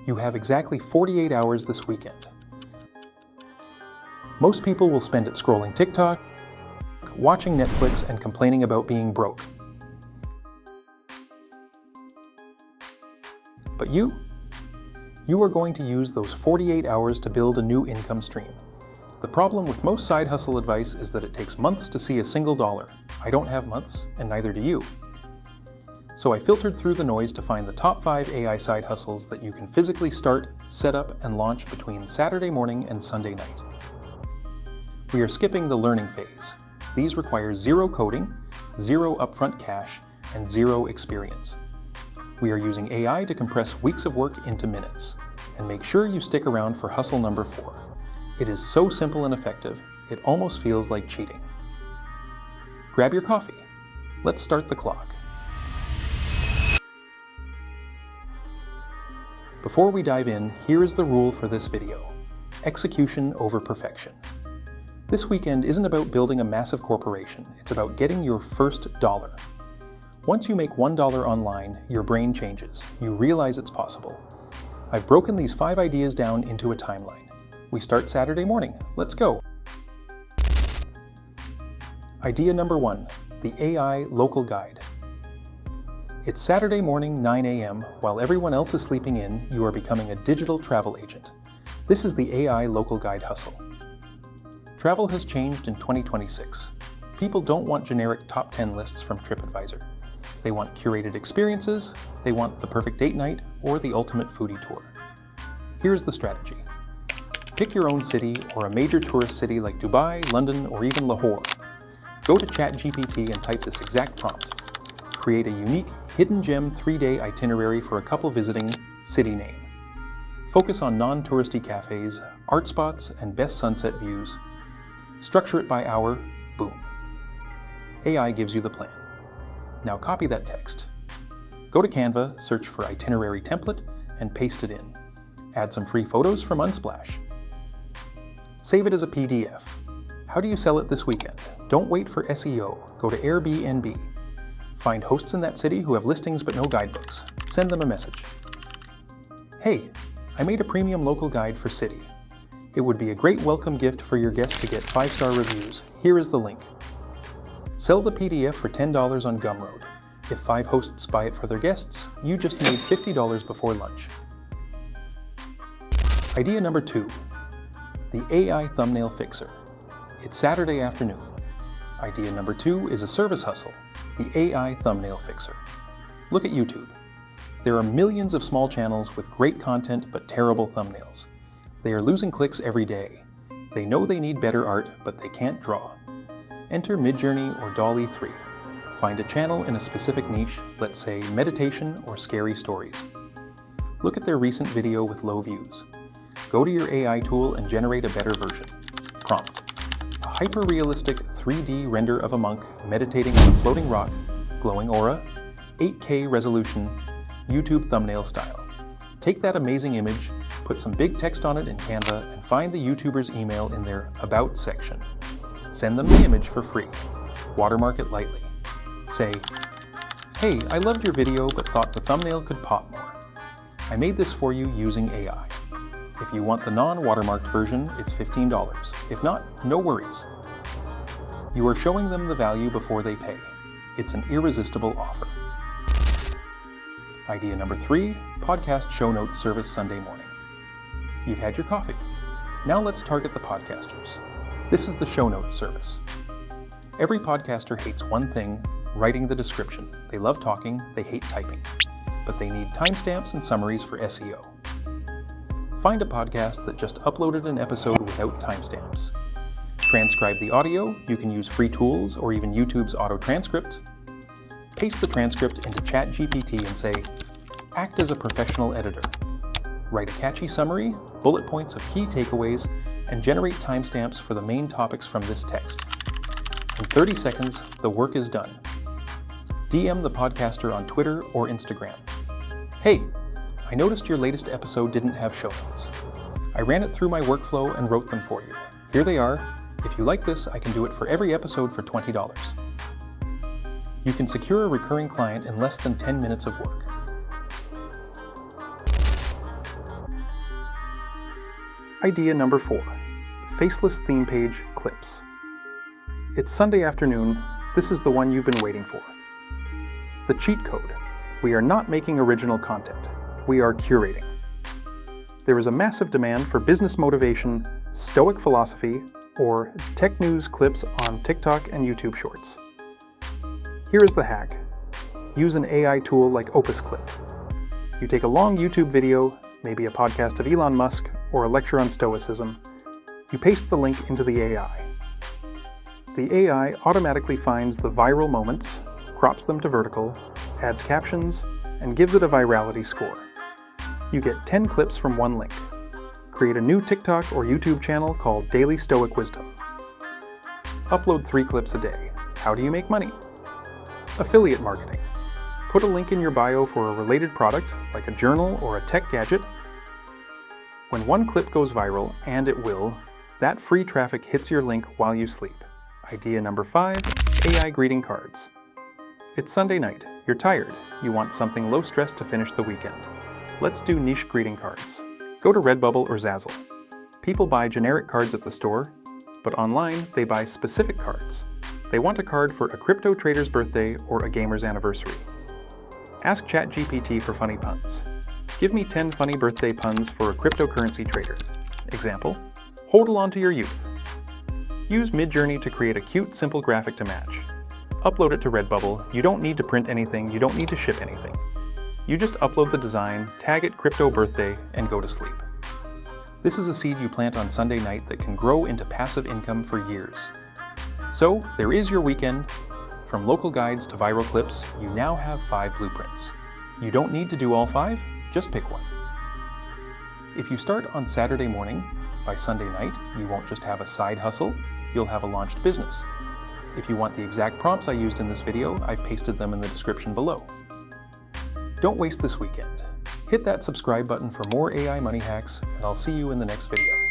You have exactly 48 hours this weekend. Most people will spend it scrolling TikTok, watching Netflix, and complaining about being broke. But you are going to use those 48 hours to build a new income stream. The problem with most side hustle advice is that it takes months to see a single dollar. I don't have months, and neither do you. So I filtered through the noise to find the top 5 AI side hustles that you can physically start, set up, and launch between Saturday morning and Sunday night. We are skipping the learning phase. These require zero coding, zero upfront cash, and zero experience. We are using AI to compress weeks of work into minutes. And make sure you stick around for hustle number 4. It is so simple and effective, it almost feels like cheating. Grab your coffee. Let's start the clock. Before we dive in, here is the rule for this video. Execution over perfection. This weekend isn't about building a massive corporation, it's about getting your first dollar. Once you make $1 online, your brain changes. You realize it's possible. I've broken these 5 ideas down into a timeline. We start Saturday morning. Let's go. Idea number 1, the AI local guide. It's Saturday morning, 9 a.m. While everyone else is sleeping in, you are becoming a digital travel agent. This is the AI local guide hustle. Travel has changed in 2026. People don't want generic top 10 lists from TripAdvisor. They want curated experiences, they want the perfect date night, or the ultimate foodie tour. Here's the strategy. Pick your own city or a major tourist city like Dubai, London, or even Lahore. Go to ChatGPT and type this exact prompt. Create a unique, hidden gem 3-day itinerary for a couple visiting, city name. Focus on non-touristy cafes, art spots, and best sunset views. Structure it by hour, boom. AI gives you the plan. Now copy that text. Go to Canva, search for itinerary template, and paste it in. Add some free photos from Unsplash. Save it as a PDF. How do you sell it this weekend? Don't wait for SEO. Go to Airbnb. Find hosts in that city who have listings but no guidebooks. Send them a message. Hey, I made a premium local guide for city. It would be a great welcome gift for your guests to get 5-star reviews. Here is the link. Sell the PDF for $10 on Gumroad. If 5 hosts buy it for their guests, you just made $50 before lunch. Idea number 2, the AI thumbnail fixer. It's Saturday afternoon. Idea number 2 is a service hustle, the AI thumbnail fixer. Look at YouTube. There are millions of small channels with great content but terrible thumbnails. They are losing clicks every day. They know they need better art, but they can't draw. Enter Midjourney or DALL-E 3. Find a channel in a specific niche, let's say meditation or scary stories. Look at their recent video with low views. Go to your AI tool and generate a better version. Prompt: a hyper-realistic 3D render of a monk meditating on a floating rock, glowing aura, 8K resolution, YouTube thumbnail style. Take that amazing image, put some big text on it in Canva, and find the YouTuber's email in their About section. Send them the image for free. Watermark it lightly. Say, hey, I loved your video but thought the thumbnail could pop more. I made this for you using AI. If you want the non-watermarked version, it's $15. If not, no worries. You are showing them the value before they pay. It's an irresistible offer. Idea number 3, podcast show notes service Sunday morning. You've had your coffee. Now let's target the podcasters. This is the show notes service. Every podcaster hates one thing, writing the description. They love talking, they hate typing. But they need timestamps and summaries for SEO. Find a podcast that just uploaded an episode without timestamps. Transcribe the audio. You can use free tools or even YouTube's auto-transcript. Paste the transcript into ChatGPT and say, act as a professional editor. Write a catchy summary, bullet points of key takeaways, and generate timestamps for the main topics from this text. In 30 seconds, the work is done. DM the podcaster on Twitter or Instagram. Hey, I noticed your latest episode didn't have show notes. I ran it through my workflow and wrote them for you. Here they are. If you like this, I can do it for every episode for $20. You can secure a recurring client in less than 10 minutes of work. Idea number 4. Faceless theme page clips. It's Sunday afternoon. This is the one you've been waiting for. The cheat code. We are not making original content. We are curating. There is a massive demand for business motivation, stoic philosophy, or tech news clips on TikTok and YouTube Shorts. Here is the hack. Use an AI tool like Opus Clip. You take a long YouTube video, maybe a podcast of Elon Musk or a lecture on Stoicism. You paste the link into the AI. The AI automatically finds the viral moments, crops them to vertical, adds captions, and gives it a virality score. You get 10 clips from one link. Create a new TikTok or YouTube channel called Daily Stoic Wisdom. Upload 3 clips a day. How do you make money? Affiliate marketing. Put a link in your bio for a related product, like a journal or a tech gadget. When one clip goes viral, and it will, that free traffic hits your link while you sleep. Idea number 5, AI greeting cards. It's Sunday night. You're tired. You want something low stress to finish the weekend. Let's do niche greeting cards. Go to Redbubble or Zazzle. People buy generic cards at the store, but online they buy specific cards. They want a card for a crypto trader's birthday or a gamer's anniversary. Ask ChatGPT for funny puns. Give me 10 funny birthday puns for a cryptocurrency trader. Example, hodl on to your youth. Use Midjourney to create a cute, simple graphic to match. Upload it to Redbubble. You don't need to print anything, you don't need to ship anything. You just upload the design, tag it crypto birthday, and go to sleep. This is a seed you plant on Sunday night that can grow into passive income for years. So, there is your weekend. From local guides to viral clips, you now have 5 blueprints. You don't need to do all 5, just pick one. If you start on Saturday morning, by Sunday night, you won't just have a side hustle, you'll have a launched business. If you want the exact prompts I used in this video, I've pasted them in the description below. Don't waste this weekend. Hit that subscribe button for more AI money hacks, and I'll see you in the next video.